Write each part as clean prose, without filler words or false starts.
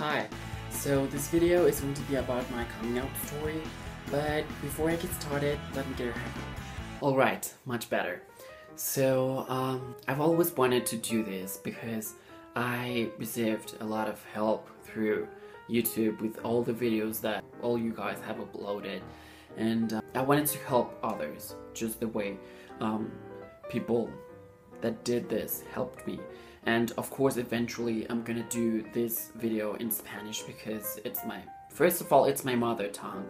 Hi, so this video is going to be about my coming out story, but before I get started, let me get a haircut. Alright, much better. So, I've always wanted to do this because I received a lot of help through YouTube with all the videos that all you guys have uploaded, and I wanted to help others just the way people that did this helped me. And of course, eventually I'm gonna do this video in Spanish because first of all, it's my mother tongue,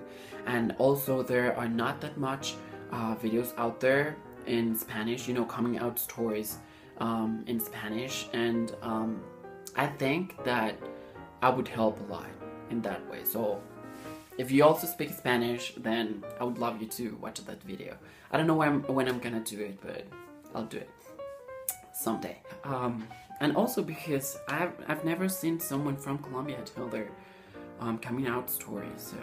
and also there are not that much videos out there in Spanish, you know, coming out stories in Spanish, and I think that I would help a lot in that way. So if you also speak Spanish, then I would love you to watch that video. I don't know when I'm gonna do it, but I'll do it someday. And also because I've never seen someone from Colombia tell their coming out story, so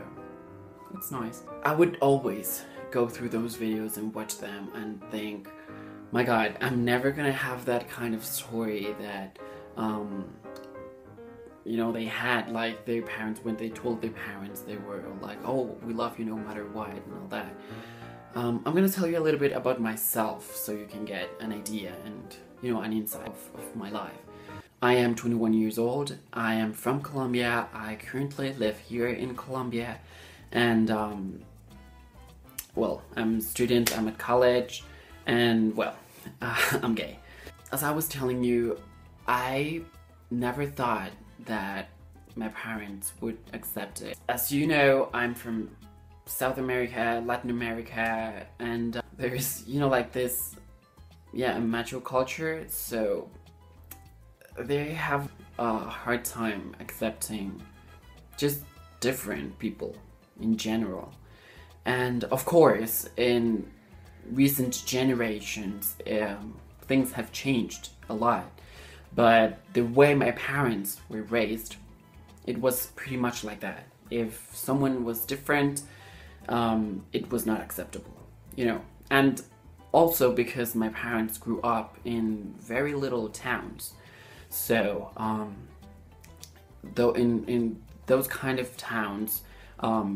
it's nice. I would always go through those videos and watch them and think, my god, I'm never gonna have that kind of story that you know, they had, like their parents, when they told their parents, they were like, oh, we love you no matter what and all that. I'm gonna tell you a little bit about myself so you can get an idea and, you know, an insight of my life. I am 21 years old. I am from Colombia. I currently live here in Colombia, and well, I'm a student, I'm at college, and well, I'm gay. As I was telling you, I never thought that my parents would accept it. As you know, I'm from South America, Latin America, and there's, you know, like this, yeah, a macho culture, so they have a hard time accepting just different people in general. And of course, in recent generations, things have changed a lot, but the way my parents were raised, it was pretty much like that. If someone was different, it was not acceptable, you know. And also because my parents grew up in very little towns, so though in those kind of towns,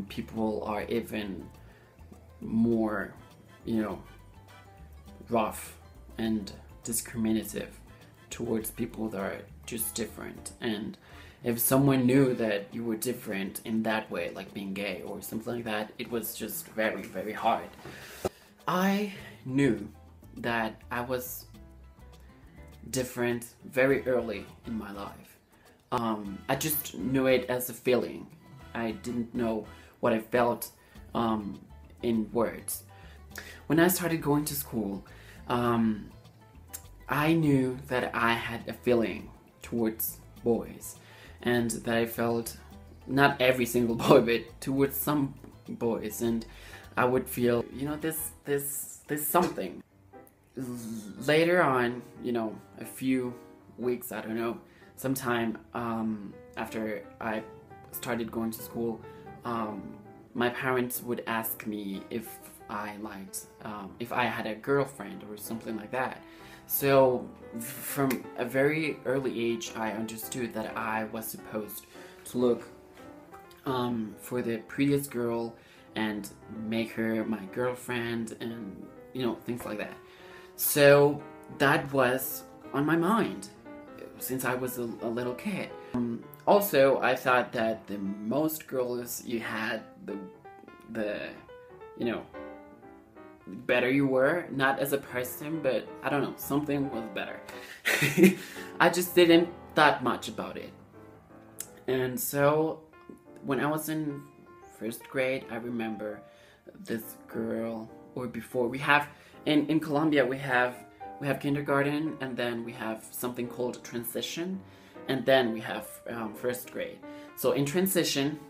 people are even more, you know, rough and discriminative towards people that are just different. And if someone knew that you were different in that way, like being gay or something like that, it was just very, very hard. I knew that I was different very early in my life. I just knew it as a feeling. I didn't know what I felt in words. When I started going to school, I knew that I had a feeling towards boys, and that I felt, not every single boy, but towards some boys, and I would feel, you know, there's something. Later on, you know, a few weeks, I don't know, sometime after I started going to school, my parents would ask me if I liked, if I had a girlfriend or something like that. So from a very early age, I understood that I was supposed to look for the prettiest girl and make her my girlfriend, and, you know, things like that. So that was on my mind since I was a little kid. Also, I thought that the most girls you had, the you know, better you were, not as a person, but I don't know, something was better. I just didn't thought much about it. And so when I was in first grade, I remember this girl, or before, we have in Colombia we have kindergarten, and then we have something called transition, and then we have first grade. So in transition,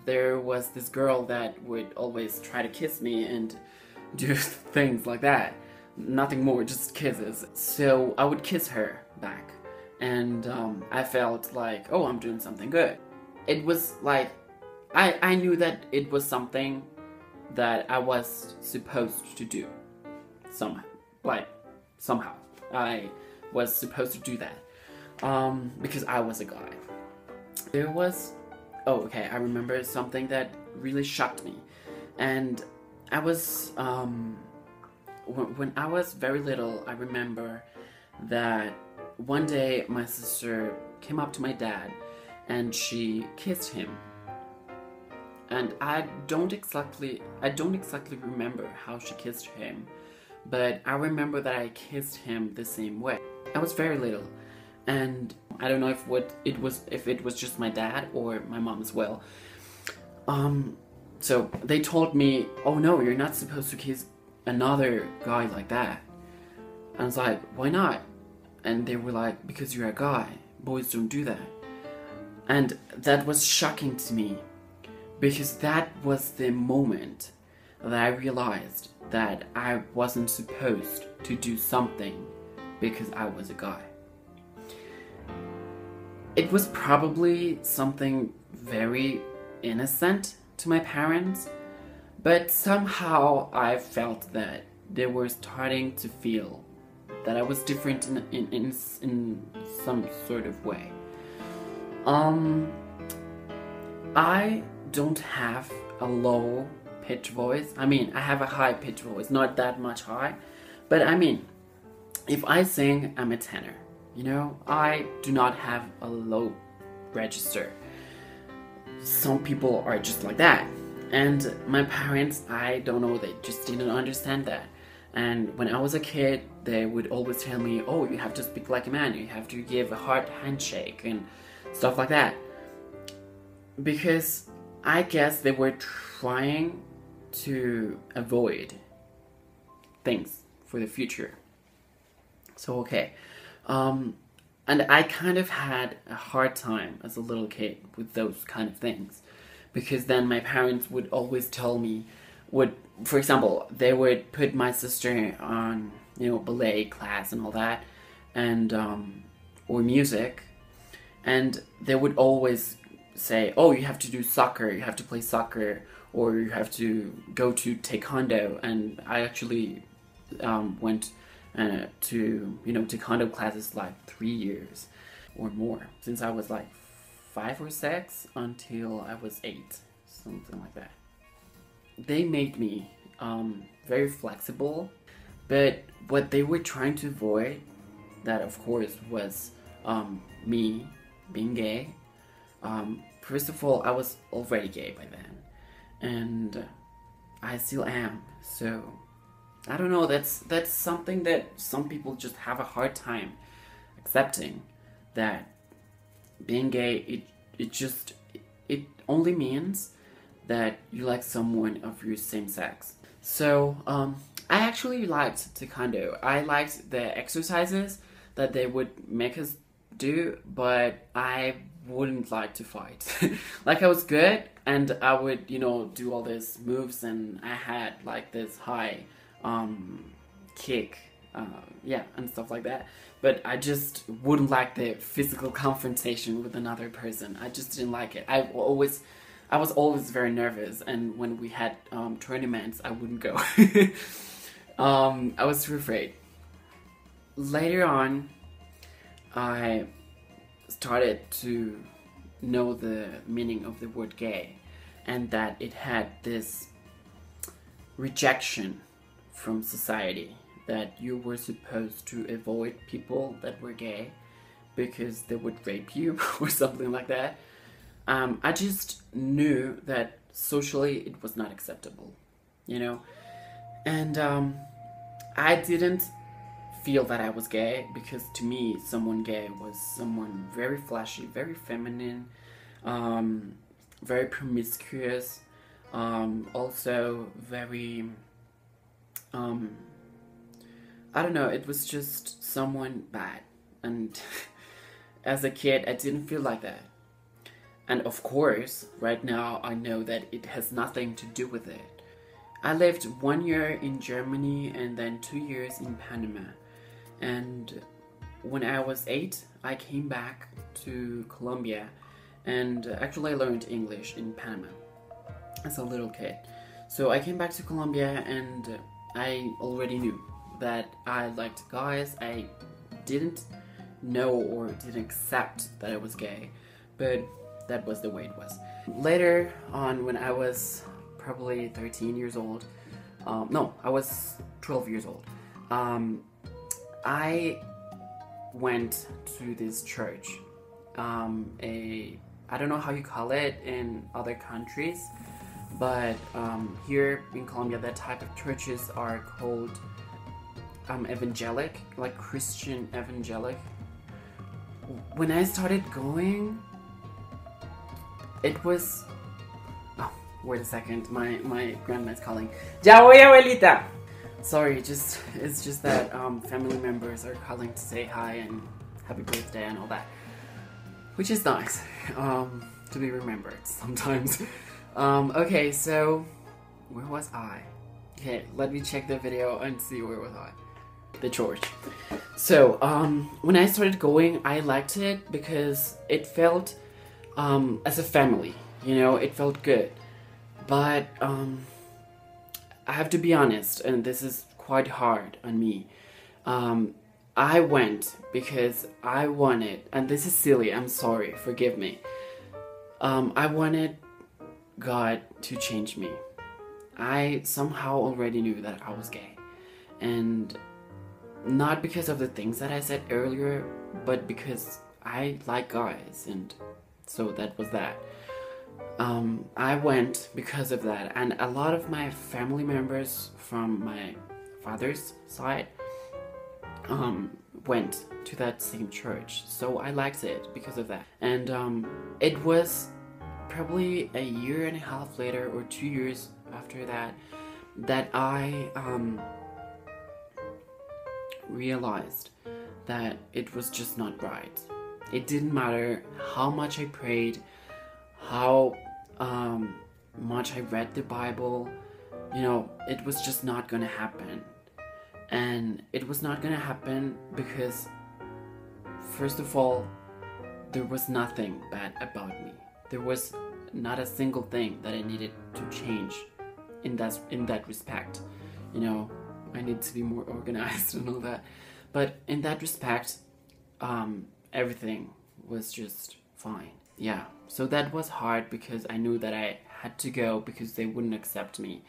there was this girl that would always try to kiss me and do things like that. Nothing more, just kisses. So I would kiss her back, and I felt like, oh, I'm doing something good. It was like, I knew that it was something that I was supposed to do. Somehow. I was supposed to do that. Because I was a guy. There was, oh, okay, I remember something that really shocked me. And I was, when I was very little, I remember that one day my sister came up to my dad and she kissed him. And I don't exactly remember how she kissed him, but I remember that I kissed him the same way. I was very little, and I don't know if it was just my dad or my mom as well. So they told me, "Oh no, you're not supposed to kiss another guy like that." I was like, "Why not?" And they were like, "Because you're a guy. Boys don't do that." And that was shocking to me, because that was the moment that I realized that I wasn't supposed to do something because I was a guy. It was probably something very innocent to my parents, but somehow I felt that they were starting to feel that I was different in some sort of way. I don't have a low pitch voice. I mean, I have a high pitch voice, not that much high, but I mean, if I sing, I'm a tenor. You know, I do not have a low register. Some people are just like that. And my parents, I don't know, they just didn't understand that. And when I was a kid, they would always tell me, "Oh, you have to speak like a man, you have to give a hard handshake," and stuff like that. Because I guess they were trying to avoid things for the future. So, okay. And I kind of had a hard time as a little kid with those kind of things. Because then my parents would always tell me, for example, they would put my sister on, ballet class and all that, and, or music, and they would always say, "Oh, you have to do soccer, you have to play soccer, or you have to go to taekwondo." And I actually went to taekwondo classes like 3 years or more, since I was like 5 or 6 until I was 8, something like that. They made me very flexible, but what they were trying to avoid, that of course was me being gay. First of all, I was already gay by then, and I still am. So I don't know. That's something that some people just have a hard time accepting. That being gay, it only means that you like someone of your same sex. So I actually liked taekwondo. I liked the exercises that they would make us do, but I wouldn't like to fight. Like, I was good, and I would, do all these moves, and I had like this high kick, and stuff like that. But I just wouldn't like the physical confrontation with another person. I just didn't like it. I was always very nervous, and when we had tournaments, I wouldn't go. I was too afraid. Later on, I started to know the meaning of the word gay, and that it had this rejection from society, that you were supposed to avoid people that were gay because they would rape you or something like that. I just knew that socially it was not acceptable, and I didn't feel that I was gay, because to me, someone gay was someone very flashy, very feminine, very promiscuous, also very, I don't know, it was just someone bad. And as a kid, I didn't feel like that. And of course, right now, I know that it has nothing to do with it. I lived 1 year in Germany and then 2 years in Panama. And when I was 8, I came back to Colombia, and actually I learned English in Panama as a little kid. So I came back to Colombia, and I already knew that I liked guys. I didn't know or didn't accept that I was gay, but that was the way it was. Later on, when I was probably 13 years old, no, I was 12 years old, I went to this church, I don't know how you call it in other countries, but here in Colombia, that type of churches are called evangelic, like Christian evangelic. When I started going, it was... Oh, wait a second, my grandma's calling. Ya voy, abuelita! Sorry, it's just that family members are calling to say hi and happy birthday and all that. Which is nice, to be remembered sometimes. Okay, so, where was I? Okay, let me check the video and see where was I. The church. So, when I started going, I liked it because it felt, as a family, you know, it felt good. But, I have to be honest, and this is quite hard on me. I went because I wanted, and this is silly, I'm sorry, forgive me. I wanted God to change me. I somehow already knew that I was gay. And not because of the things that I said earlier, but because I like guys, and so that was that. I went because of that, and a lot of my family members from my father's side went to that same church, so I liked it because of that. And it was probably a year and a half later, or 2 years after that, that I realized that it was just not right. It didn't matter how much I prayed, how much I read the Bible, you know, it was just not gonna happen. And it was not gonna happen because, first of all, there was nothing bad about me. There was not a single thing that I needed to change in that respect. You know, I need to be more organized and all that. But in that respect, everything was just fine. Yeah, so that was hard because I knew that I had to go because they wouldn't accept me.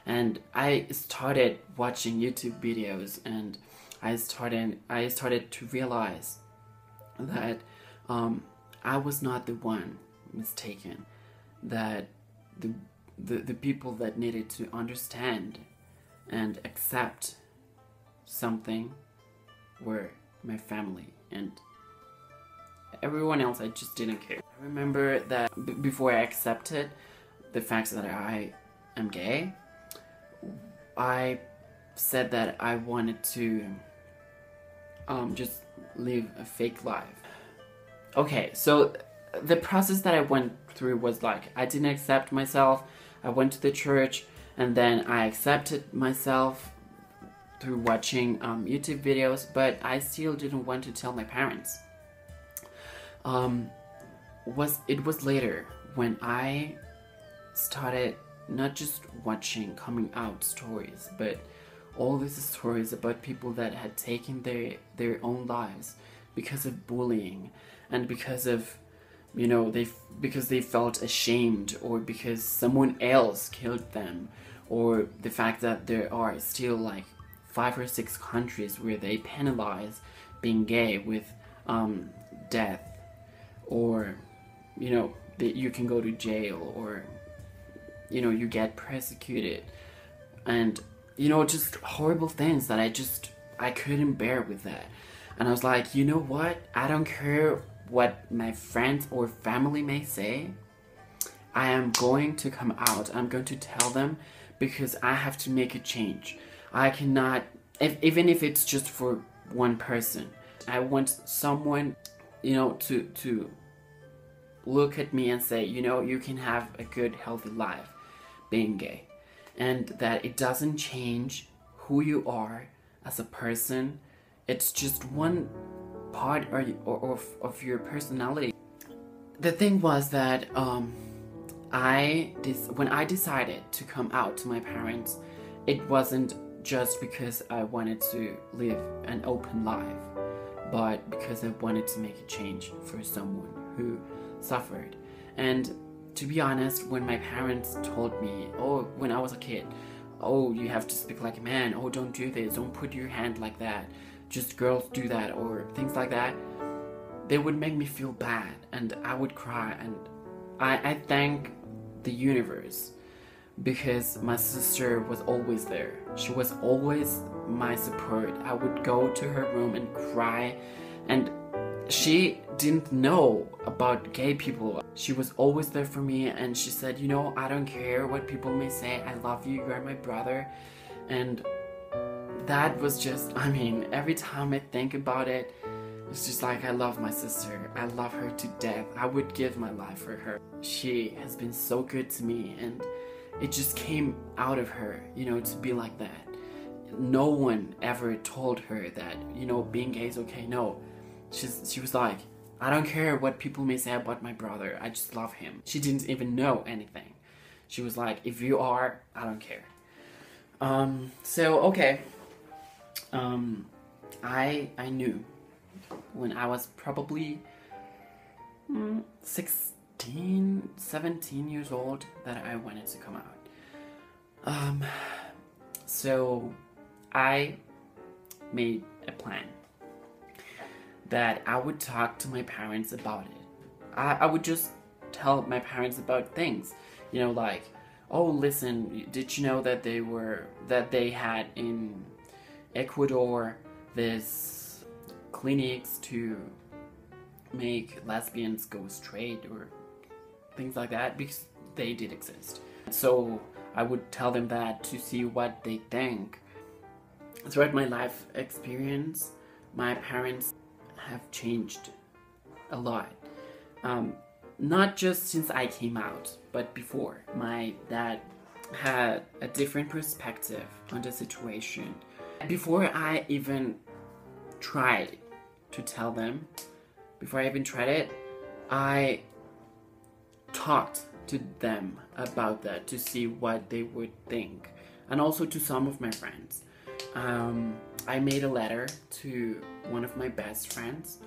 And I started watching YouTube videos, and I started to realize that I was not the one mistaken, that the people that needed to understand and accept something were my family, and everyone else I just didn't care. I remember that before I accepted the fact that I am gay, I said that I wanted to just live a fake life. Okay, so the process that I went through was like, I didn't accept myself, I went to the church, and then I accepted myself through watching YouTube videos, but I still didn't want to tell my parents. It was later when I started not just watching coming out stories, but all these stories about people that had taken their own lives because of bullying, and because of, you know, because they felt ashamed, or because someone else killed them, or the fact that there are still like 5 or 6 countries where they penalize being gay with death, or, you know, that you can go to jail, or, you know, you get persecuted, and, you know, just horrible things that I couldn't bear with that. And I was like, you know what, I don't care what my friends or family may say, I am going to come out, I'm going to tell them, because I have to make a change. I cannot, even if it's just for one person, I want someone, you know, to look at me and say, you know, you can have a good, healthy life being gay, and that it doesn't change who you are as a person. It's just one part of your personality. The thing was that when I decided to come out to my parents, it wasn't just because I wanted to live an open life, but because I wanted to make a change for someone who suffered. And to be honest, when my parents told me, oh, when I was a kid, oh, you have to speak like a man, oh, don't do this, don't put your hand like that, just girls do that, or things like that, they would make me feel bad, and I would cry. And I thank the universe, because my sister was always there. She was always my support. I would go to her room and cry, and she didn't know about gay people. She was always there for me, and she said, you know, I don't care what people may say, I love you, you're my brother. And that was just, I mean, every time I think about it, it's just like, I love my sister. I love her to death. I would give my life for her. She has been so good to me, and it just came out of her, you know, to be like that. No one ever told her that, you know, being gay is okay. No. She was like, I don't care what people may say about my brother, I just love him. She didn't even know anything. She was like, if you are, I don't care. So okay. I knew when I was probably 16, 17 years old that I wanted to come out. So I made a plan that I would talk to my parents about it. I would just tell my parents about things, you know, like, oh, listen, did you know that they had in Ecuador this clinics to make lesbians go straight, or things like that, because they did exist. So I would tell them that to see what they think. Throughout my life experience, my parents have changed a lot. Not just since I came out, but before. My dad had a different perspective on the situation. Before I even tried to tell them, before I even tried it, I talked to them about that to see what they would think, and also to some of my friends. I made a letter to one of my best friends,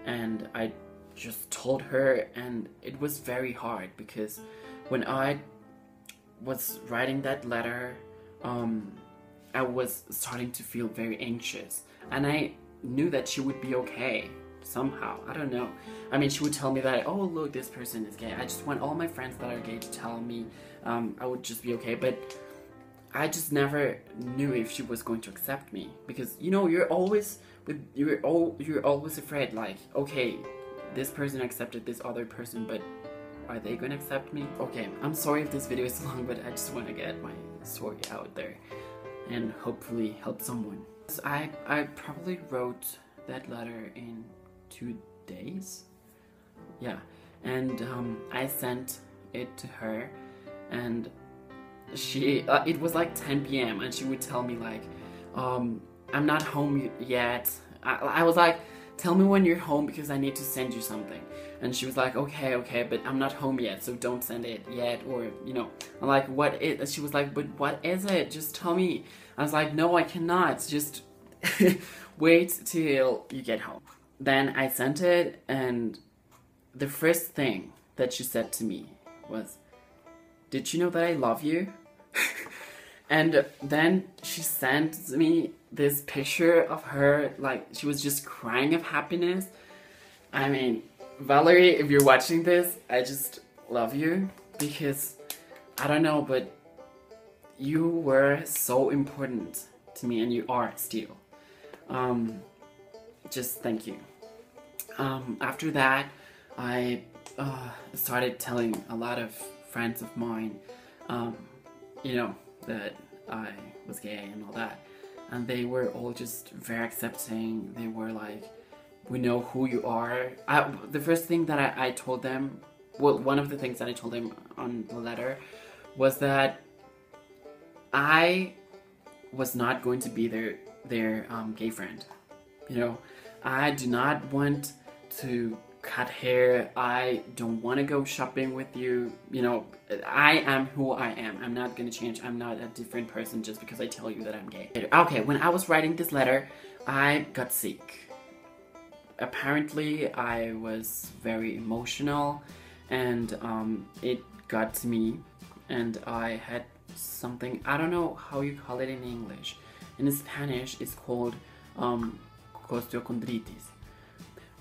and I just told her, and it was very hard because when I was writing that letter, I was starting to feel very anxious, and I knew that she would be okay somehow. I don't know. I mean, she would tell me that, oh, look, this person is gay. I just want all my friends that are gay to tell me I would just be okay, but I just never knew if she was going to accept me, because, you know, you're always afraid, like, okay, this person accepted this other person, but are they gonna accept me? Okay, I'm sorry if this video is long, but I just want to get my story out there and hopefully help someone. So I probably wrote that letter in 2 days. Yeah, and I sent it to her, and she it was like 10 p.m. and she would tell me like, I'm not home yet. I was like, tell me when you're home because I need to send you something. And she was like, okay, but I'm not home yet, so don't send it yet, or, you know. I'm like, what is, she was like, but what is it? Just tell me. I was like, no, I cannot, just wait till you get home. Then I sent it, and the first thing that she said to me was, did you know that I love you? And then she sent me this picture of her, like, she was just crying of happiness. I mean, Valerie, if you're watching this, I just love you, because, I don't know, but you were so important to me, and you are still. Just thank you. After that, I started telling a lot of friends of mine, you know, that I was gay and all that, and they were all just very accepting. They were like, we know who you are. The first thing that I told them, well, one of the things that I told them on the letter was that I was not going to be their gay friend. You know, I do not want to cut hair. I don't want to go shopping with you. You know, I am who I am. I'm not gonna change. I'm not a different person just because I tell you that I'm gay. Okay, when I was writing this letter, I got sick. Apparently, I was very emotional, and it got to me, and I had something, I don't know how you call it in English. In Spanish, it's called costochondritis.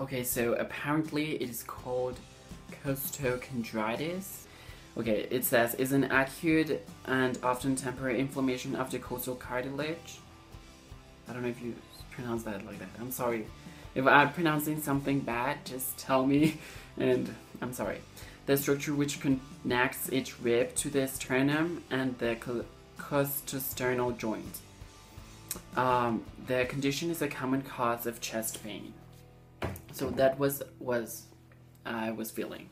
Okay, so apparently it is called costochondritis. Okay, it says is an acute and often temporary inflammation of the costal cartilage. I don't know if you pronounce that like that. I'm sorry. If I'm pronouncing something bad, just tell me, and I'm sorry. The structure which connects each rib to the sternum and the costosternal joint. The condition is a common cause of chest pain. So that was I was feeling.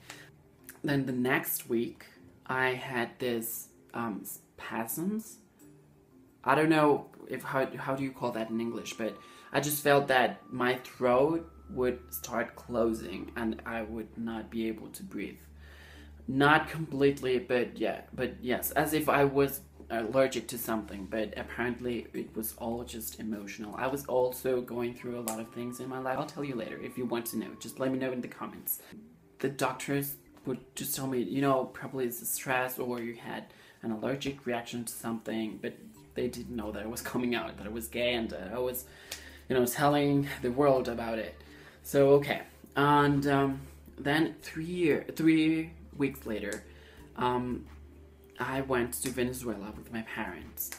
Then the next week, I had this spasms. I don't know if how do you call that in English, but I just felt that my throat would start closing and I would not be able to breathe. Not completely, but yes, as if I was allergic to something, but apparently it was all just emotional. I was also going through a lot of things in my life. I'll tell you later if you want to know. Just let me know in the comments. The doctors would just tell me, you know, probably it's stress or you had an allergic reaction to something, but they didn't know that I was coming out, that I was gay, and that I was, you know, telling the world about it. So okay, and then 3 weeks later, I went to Venezuela with my parents,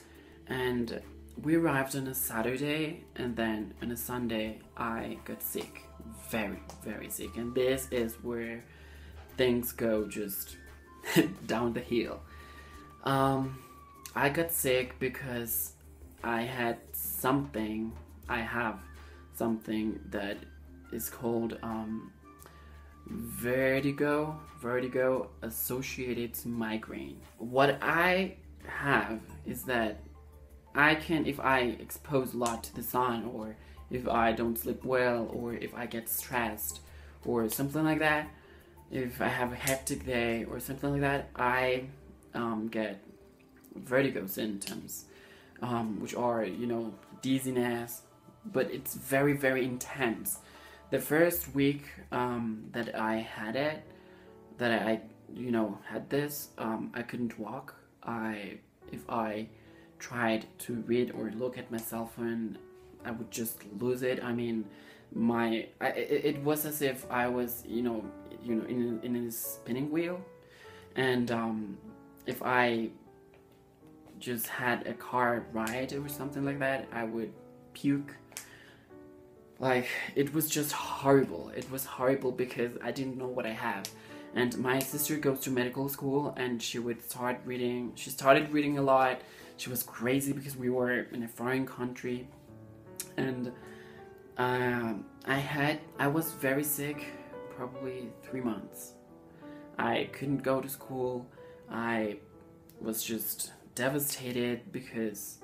and we arrived on a Saturday, and then on a Sunday I got sick, very, very sick, and this is where things go just down the hill. I got sick because I have something that is called vertigo associated to migraine. What I have is that I can, if I expose a lot to the sun, or if I don't sleep well, or if I get stressed or something like that, if I have a hectic day or something like that, I get vertigo symptoms, which are, you know, dizziness, but it's very, very intense. The first week that I had it, that I you know, had this, I couldn't walk. If I tried to read or look at my cell phone, I would just lose it. I mean, it was as if I was, you know, in a spinning wheel, and if I just had a car ride or something like that, I would puke. Like, it was just horrible. It was horrible because I didn't know what I have. And my sister goes to medical school, and she started reading a lot. She was crazy because we were in a foreign country, and I was very sick, probably 3 months. I couldn't go to school. I was just devastated because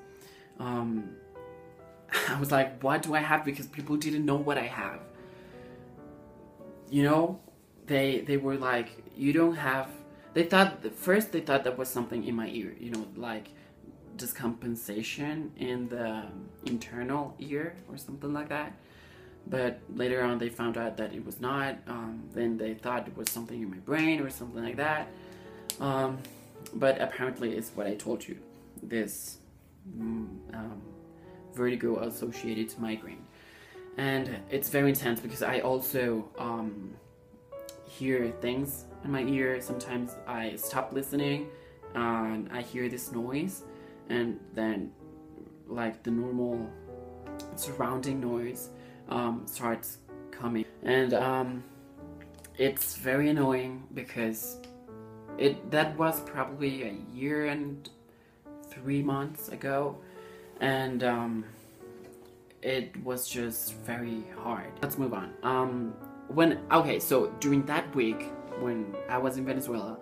I was like, what do I have? Because people didn't know what I have. You know, they were like, you don't have. They thought that was something in my ear. You know, like discompensation in the internal ear or something like that. But later on, they found out that it was not. Then they thought it was something in my brain or something like that. But apparently, it's what I told you. This vertigo associated to migraine, and it's very intense because I also hear things in my ear. Sometimes I stop listening and I hear this noise, and then like the normal surrounding noise starts coming, and it's very annoying because that was probably a year and 3 months ago, and it was just very hard. Let's move on. So during that week when I was in Venezuela,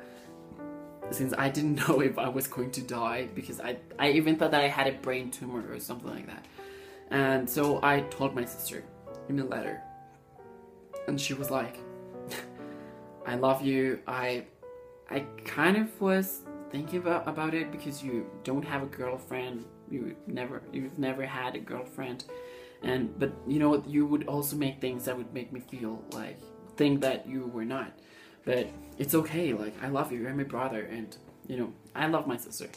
since I didn't know if I was going to die, because I even thought that I had a brain tumor or something like that, and so I told my sister in a letter, and she was like, I love you. I kind of was thinking about it because you don't have a girlfriend. You've never had a girlfriend, but you know, you would also make things that would make me think that you were not. but it's okay. Like, I love you. You're my brother, and you know, I love my sister.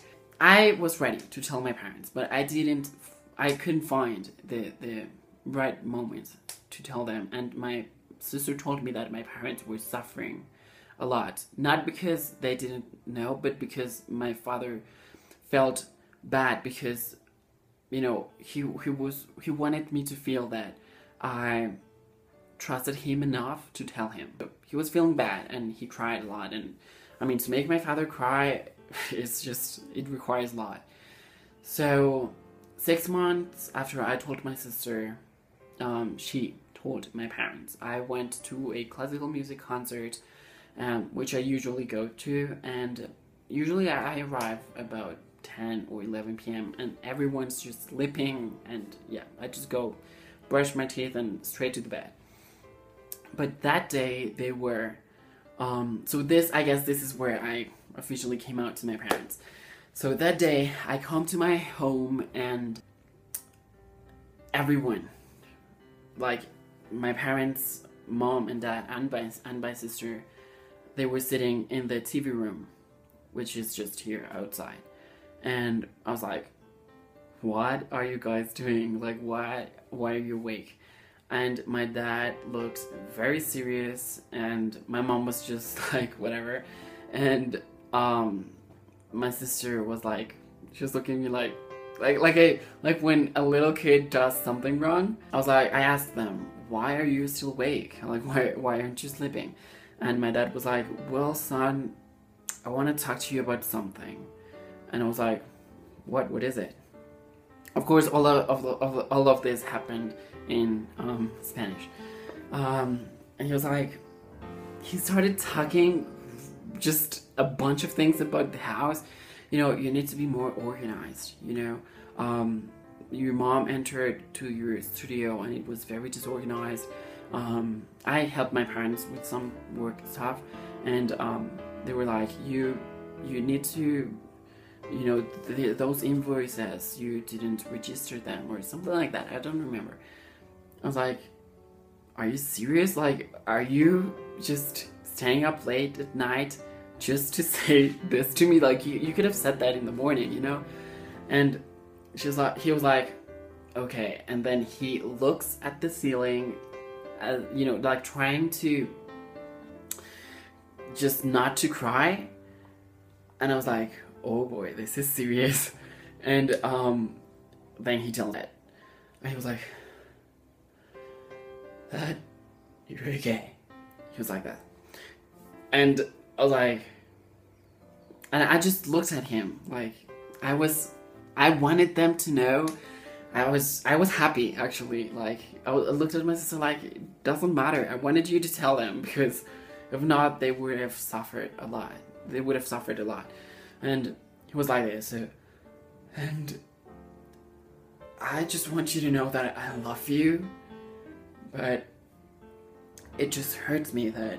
I was ready to tell my parents, but I couldn't find the right moment to tell them. And my sister told me that my parents were suffering a lot, not because they didn't know, but because my father felt bad, because you know, he wanted me to feel that I trusted him enough to tell him. He was feeling bad and he cried a lot, and I mean, to make my father cry, it requires a lot. So 6 months after I told my sister, she told my parents, I went to a classical music concert, which I usually go to, and usually I arrive about 10 or 11 p.m. and everyone's just sleeping, and yeah, I just go brush my teeth and straight to the bed. But that day they were, I guess this is where I officially came out to my parents. So that day I come to my home and everyone, like my parents, mom and dad, and my sister, they were sitting in the TV room, which is just here outside. And I was like, what are you guys doing? Like, why are you awake? And my dad looked very serious, and my mom was just like, whatever. And my sister was like, she was looking at me like when a little kid does something wrong. I asked them, why are you still awake? Like, why aren't you sleeping? And my dad was like, well, son, I want to talk to you about something. And I was like, what is it? Of course, all of this happened in Spanish. And he was like, he started talking just a bunch of things about the house. You know, you need to be more organized, you know. Your mom entered to your studio and it was very disorganized. I helped my parents with some work stuff, and they were like, you need to, you know, those invoices, you didn't register them or something like that. I don't remember. I was like, are you serious? Like, are you just staying up late at night just to say this to me? Like, you could have said that in the morning, you know? And he was like, okay. And then he looks at the ceiling, you know, like trying to just not to cry. And I was like, oh boy, this is serious. And then he told it. And he was like, Dad, you're okay. He was like that. And I was like, and I just looked at him like I wanted them to know. I was happy, actually. Like, I looked at my sister like, it doesn't matter. I wanted you to tell them, because if not, they would have suffered a lot. They would have suffered a lot. And he was like this. And I just want you to know that I love you. But it just hurts me that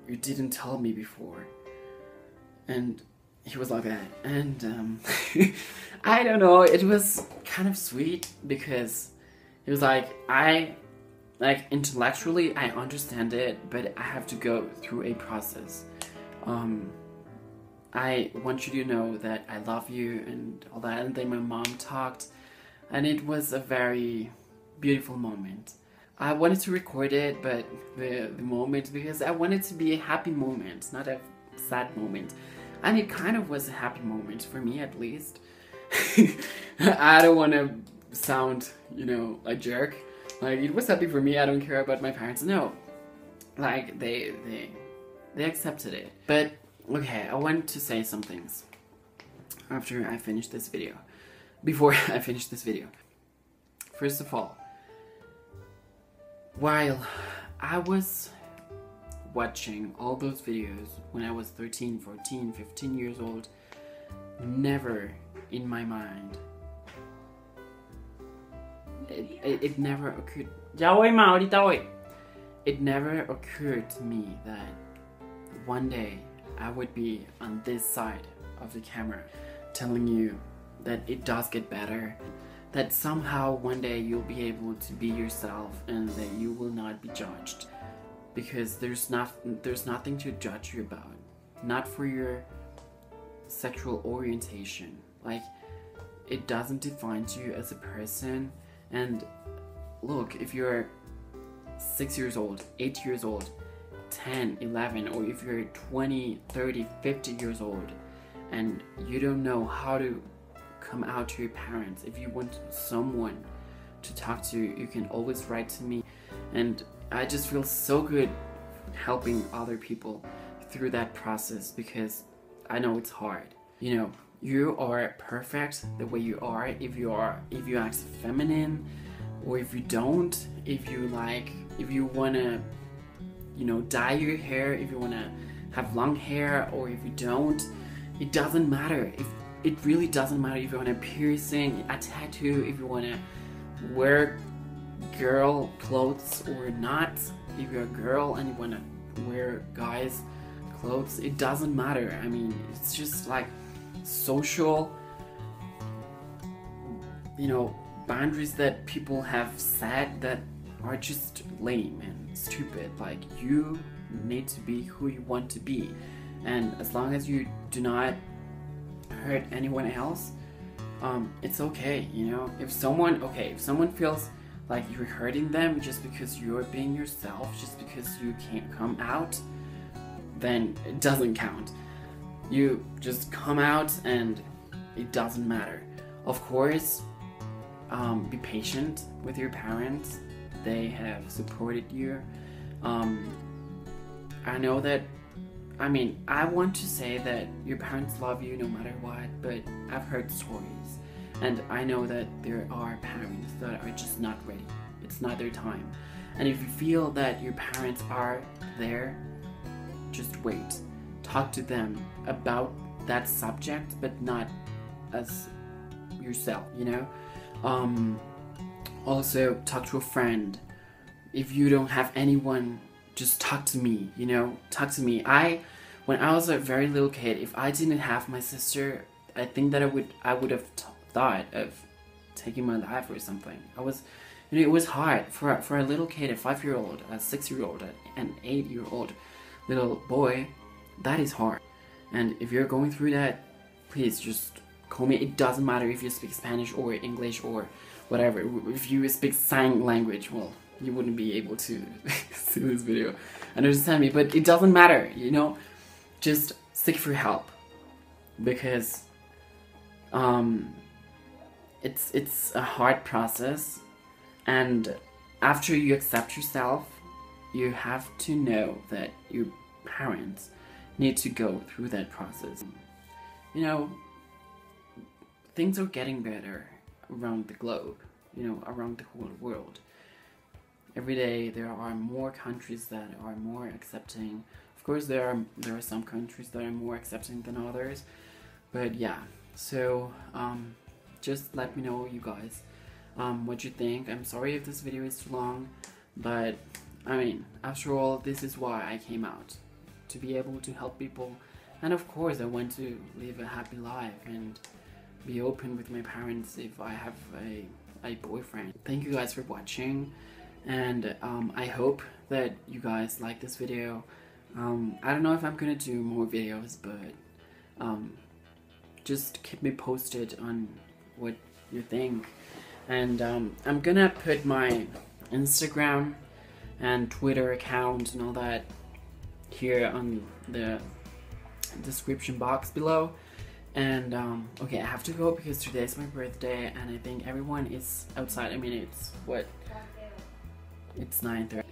you didn't tell me before. And he was like that. And I don't know, it was kind of sweet, because he was like, intellectually I understand it, but I have to go through a process. I want you to know that I love you and all that. And then my mom talked, and it was a very beautiful moment. I wanted to record it, but the moment, because I wanted to be a happy moment, not a sad moment. And it kind of was a happy moment, for me at least. I don't want to sound, you know, a jerk. Like, it was happy for me, I don't care about my parents. No. Like, they accepted it. But, okay, I want to say some things after I finish this video. Before I finish this video. First of all, while I was watching all those videos when I was 13, 14, 15 years old, never in my mind, it never occurred. It never occurred to me that one day I would be on this side of the camera telling you that it does get better, that somehow one day you'll be able to be yourself and that you will not be judged. because there's nothing to judge you about, not for your sexual orientation. Like, it doesn't define you as a person. And look, if you're 6 years old, 8 years old, 10, 11, or if you're 20, 30, 50 years old and you don't know how to come out to your parents, if you want someone to talk to, you can always write to me. And I just feel so good helping other people through that process, because I know it's hard. You know, you are perfect the way you are. If you act feminine, or if you don't, if you wanna, you know, dye your hair, if you wanna have long hair, or if you don't, it doesn't matter. It really doesn't matter if you want a piercing, a tattoo, if you wanna wear girl clothes or not. If you're a girl and you wanna wear guys clothes, it doesn't matter. I mean, it's just like social, you know, boundaries that people have set that are just lame and stupid. Like, you need to be who you want to be, and as long as you do not hurt anyone else, it's okay. You know, if someone feels like you're hurting them just because you're being yourself, just because you can't come out, then it doesn't count. You just come out and it doesn't matter. Of course, be patient with your parents. They have supported you. I know that, I mean, I want to say that your parents love you no matter what, but I've heard stories, and I know that there are parents that are just not ready. It's not their time. And if you feel that your parents are there, just wait. Talk to them about that subject, but not as yourself, you know? Also, talk to a friend. If you don't have anyone, just talk to me, you know? Talk to me. When I was a very little kid, if I didn't have my sister, I think that I would have thought of taking my life or something. You know, it was hard for a little kid, a 5-year-old, a 6-year-old, an 8-year-old little boy. That is hard. And if you're going through that, please just call me. It doesn't matter if you speak Spanish or English or whatever. If you speak sign language, well, you wouldn't be able to see this video and understand me, but it doesn't matter, you know? Just seek for help, because it's a hard process, and after you accept yourself, you have to know that your parents need to go through that process. You know, things are getting better around the globe, you know, around the whole world. Every day there are more countries that are more accepting. Of course, there are some countries that are more accepting than others, but yeah. So just let me know, you guys, what you think. I'm sorry if this video is too long, but I mean, after all, this is why I came out, to be able to help people. And of course, I want to live a happy life and be open with my parents if I have a boyfriend. Thank you guys for watching, and I hope that you guys like this video. I don't know if I'm gonna do more videos, but just keep me posted on what you think. And I'm gonna put my Instagram and Twitter account and all that here on the description box below. And okay, I have to go because today's my birthday and I think everyone is outside. I mean, it's what? It's 9:30.